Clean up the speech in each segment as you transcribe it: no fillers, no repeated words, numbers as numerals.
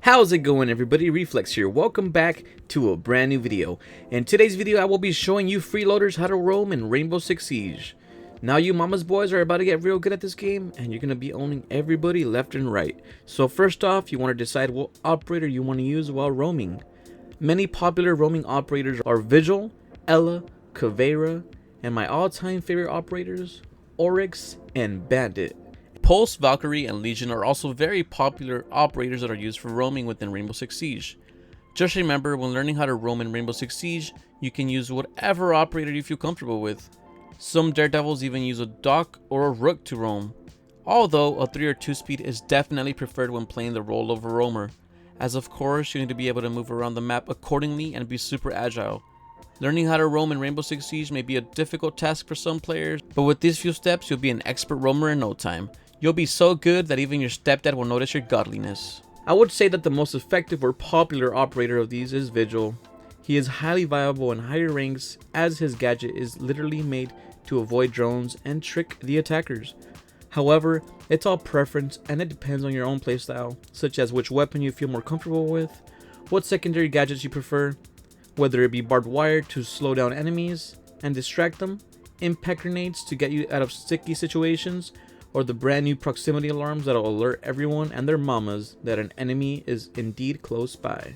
How's it going, everybody? Reflex here. Welcome back to a brand new video. In today's video I will be showing you freeloaders how to roam in Rainbow Six Siege. Now you mama's boys are about to get real good at this game and you're going to be owning everybody left and right. So first off, you want to decide what operator you want to use while roaming. Many popular roaming operators are Vigil, Ela, Caveira, and my all-time favorite operators, Oryx and Bandit. Pulse, Valkyrie, and Legion are also very popular operators that are used for roaming within Rainbow Six Siege. Just remember, when learning how to roam in Rainbow Six Siege, you can use whatever operator you feel comfortable with. Some daredevils even use a Doc or a Rook to roam, although a 3 or 2 speed is definitely preferred when playing the role of a roamer, as of course you need to be able to move around the map accordingly and be super agile. Learning how to roam in Rainbow Six Siege may be a difficult task for some players, but with these few steps you'll be an expert roamer in no time. You'll be so good that even your stepdad will notice your godliness. I would say that the most effective or popular operator of these is Vigil. He is highly viable in higher ranks as his gadget is literally made to avoid drones and trick the attackers. However, it's all preference and it depends on your own playstyle, such as which weapon you feel more comfortable with, what secondary gadgets you prefer, whether it be barbed wire to slow down enemies and distract them, impact grenades to get you out of sticky situations, or the brand new proximity alarms that'll alert everyone and their mamas that an enemy is indeed close by.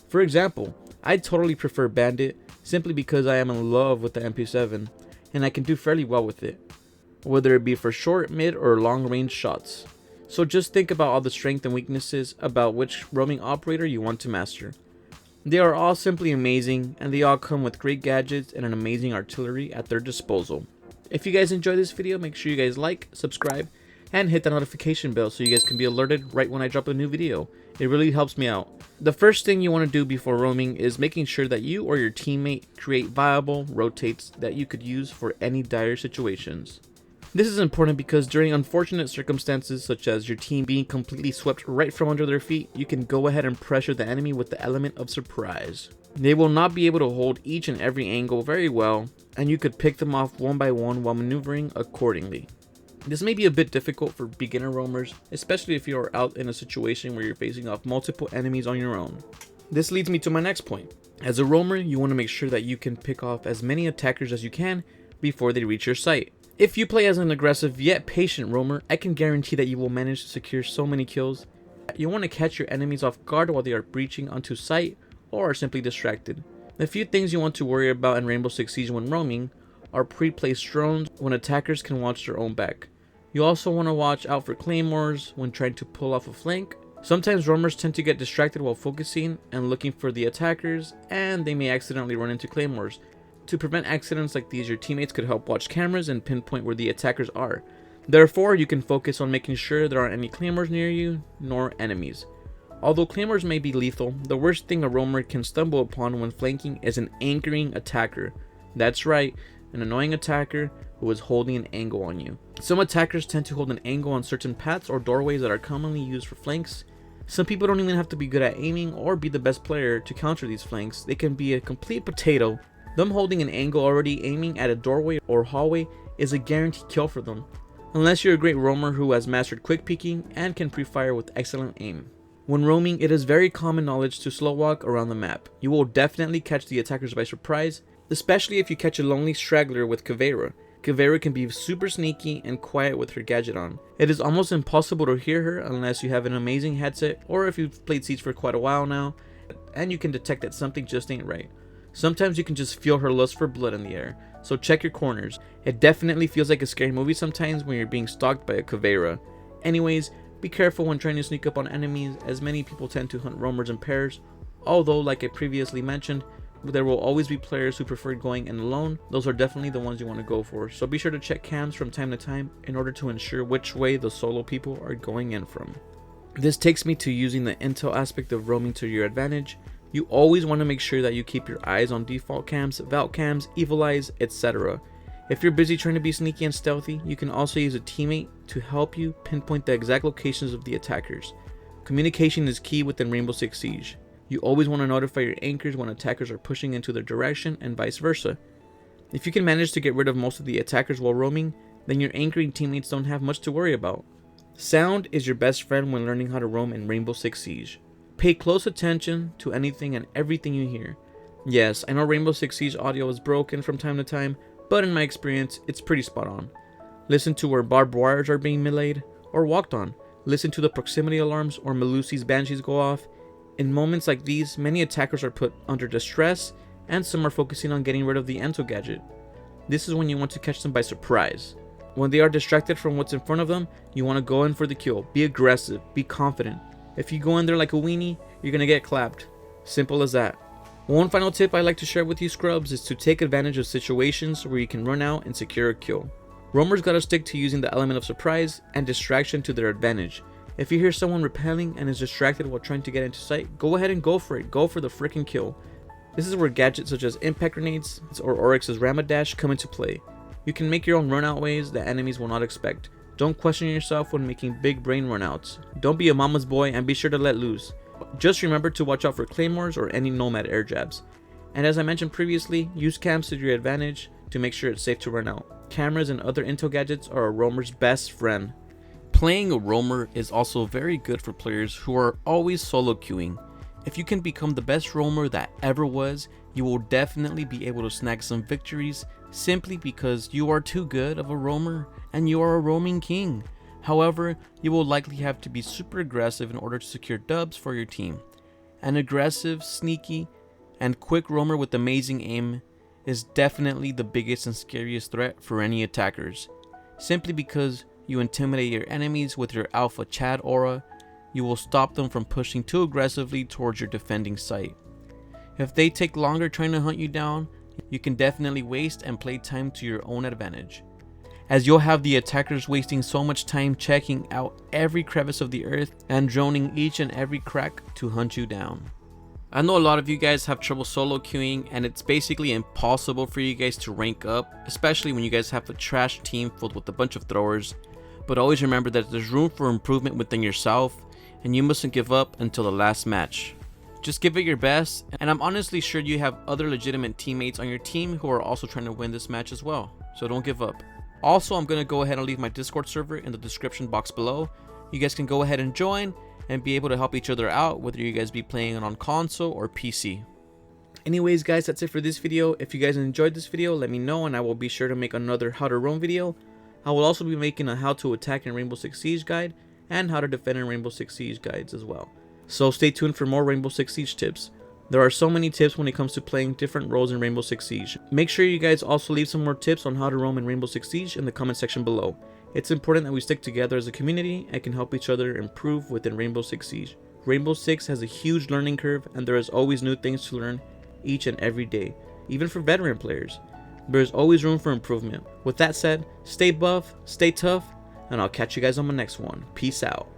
For example, I totally prefer Bandit simply because I am in love with the MP7 and I can do fairly well with it, whether it be for short, mid, or long range shots. So just think about all the strengths and weaknesses about which roaming operator you want to master. They are all simply amazing and they all come with great gadgets and an amazing artillery at their disposal. If you guys enjoyed this video, make sure you guys like, subscribe, and hit that notification bell so you guys can be alerted right when I drop a new video. It really helps me out. The first thing you want to do before roaming is making sure that you or your teammate create viable rotates that you could use for any dire situations. This is important because during unfortunate circumstances such as your team being completely swept right from under their feet, you can go ahead and pressure the enemy with the element of surprise. They will not be able to hold each and every angle very well, and you could pick them off one by one while maneuvering accordingly. This may be a bit difficult for beginner roamers, especially if you are out in a situation where you're facing off multiple enemies on your own. This leads me to my next point. As a roamer, you want to make sure that you can pick off as many attackers as you can before they reach your sight. If you play as an aggressive yet patient roamer, I can guarantee that you will manage to secure so many kills. You want to catch your enemies off guard while they are breaching onto sight or are simply distracted. The few things you want to worry about in Rainbow Six Siege when roaming are pre-placed drones when attackers can watch their own back. You also want to watch out for claymores when trying to pull off a flank. Sometimes roamers tend to get distracted while focusing and looking for the attackers, and they may accidentally run into claymores. To prevent accidents like these, your teammates could help watch cameras and pinpoint where the attackers are. Therefore, you can focus on making sure there aren't any claymores near you, nor enemies. Although claymores may be lethal, the worst thing a roamer can stumble upon when flanking is an anchoring attacker. That's right, an annoying attacker who is holding an angle on you. Some attackers tend to hold an angle on certain paths or doorways that are commonly used for flanks. Some people don't even have to be good at aiming or be the best player to counter these flanks. They can be a complete potato. Them holding an angle already aiming at a doorway or hallway is a guaranteed kill for them, unless you're a great roamer who has mastered quick peeking and can pre-fire with excellent aim. When roaming, it is very common knowledge to slow walk around the map. You will definitely catch the attackers by surprise, especially if you catch a lonely straggler with Caveira. Caveira can be super sneaky and quiet with her gadget on. It is almost impossible to hear her unless you have an amazing headset or if you've played Siege for quite a while now, and you can detect that something just ain't right. Sometimes you can just feel her lust for blood in the air, so check your corners. It definitely feels like a scary movie sometimes when you're being stalked by a Caveira. Anyways, be careful when trying to sneak up on enemies, as many people tend to hunt roamers in pairs, although like I previously mentioned, there will always be players who prefer going in alone. Those are definitely the ones you want to go for, so be sure to check cams from time to time in order to ensure which way the solo people are going in from. This takes me to using the intel aspect of roaming to your advantage. You always want to make sure that you keep your eyes on default cams, vault cams, evil eyes, etc. If you're busy trying to be sneaky and stealthy, you can also use a teammate to help you pinpoint the exact locations of the attackers. Communication is key within Rainbow Six Siege. You always want to notify your anchors when attackers are pushing into their direction and vice versa. If you can manage to get rid of most of the attackers while roaming, then your anchoring teammates don't have much to worry about. Sound is your best friend when learning how to roam in Rainbow Six Siege. Pay close attention to anything and everything you hear. Yes, I know Rainbow Six Siege audio is broken from time to time, but in my experience, it's pretty spot on. Listen to where barbed wires are being meleeed or walked on. Listen to the proximity alarms or Melusi's banshees go off. In moments like these, many attackers are put under distress, and some are focusing on getting rid of the Ento gadget. This is when you want to catch them by surprise. When they are distracted from what's in front of them, you want to go in for the kill. Be aggressive, be confident. If you go in there like a weenie, you're gonna get clapped. Simple as that. One final tip I like to share with you scrubs is to take advantage of situations where you can run out and secure a kill. Roamers gotta stick to using the element of surprise and distraction to their advantage. If you hear someone repelling and is distracted while trying to get into sight, go ahead and go for it. Go for the freaking kill. This is where gadgets such as impact grenades or Oryx's Ramadash come into play. You can make your own runout ways that enemies will not expect. Don't question yourself when making big brain runouts. Don't be a mama's boy and be sure to let loose. Just remember to watch out for claymores or any nomad air jabs. And as I mentioned previously, use cams to your advantage to make sure it's safe to run out. Cameras and other intel gadgets are a roamer's best friend. Playing a roamer is also very good for players who are always solo queuing. If you can become the best roamer that ever was, you will definitely be able to snag some victories simply because you are too good of a roamer and you are a roaming king. However, you will likely have to be super aggressive in order to secure dubs for your team. An aggressive, sneaky, and quick roamer with amazing aim is definitely the biggest and scariest threat for any attackers. Simply because you intimidate your enemies with your alpha Chad aura, you will stop them from pushing too aggressively towards your defending site. If they take longer trying to hunt you down, you can definitely waste and play time to your own advantage, as you'll have the attackers wasting so much time checking out every crevice of the earth and droning each and every crack to hunt you down. I know a lot of you guys have trouble solo queuing, and it's basically impossible for you guys to rank up, especially when you guys have a trash team filled with a bunch of throwers. But always remember that there's room for improvement within yourself, and you mustn't give up until the last match. Just give it your best, and I'm honestly sure you have other legitimate teammates on your team who are also trying to win this match as well, so don't give up. Also, I'm going to go ahead and leave my Discord server in the description box below. You guys can go ahead and join and be able to help each other out, whether you guys be playing on console or PC. Anyways guys, that's it for this video. If you guys enjoyed this video, let me know and I will be sure to make another how to roam video. I will also be making a how to attack in Rainbow Six Siege guide and how to defend in Rainbow Six Siege guides as well. So stay tuned for more Rainbow Six Siege tips. There are so many tips when it comes to playing different roles in Rainbow Six Siege. Make sure you guys also leave some more tips on how to roam in Rainbow Six Siege in the comment section below. It's important that we stick together as a community and can help each other improve within Rainbow Six Siege. Rainbow Six has a huge learning curve and there is always new things to learn each and every day, even for veteran players. There is always room for improvement. With that said, stay buff, stay tough, and I'll catch you guys on my next one. Peace out.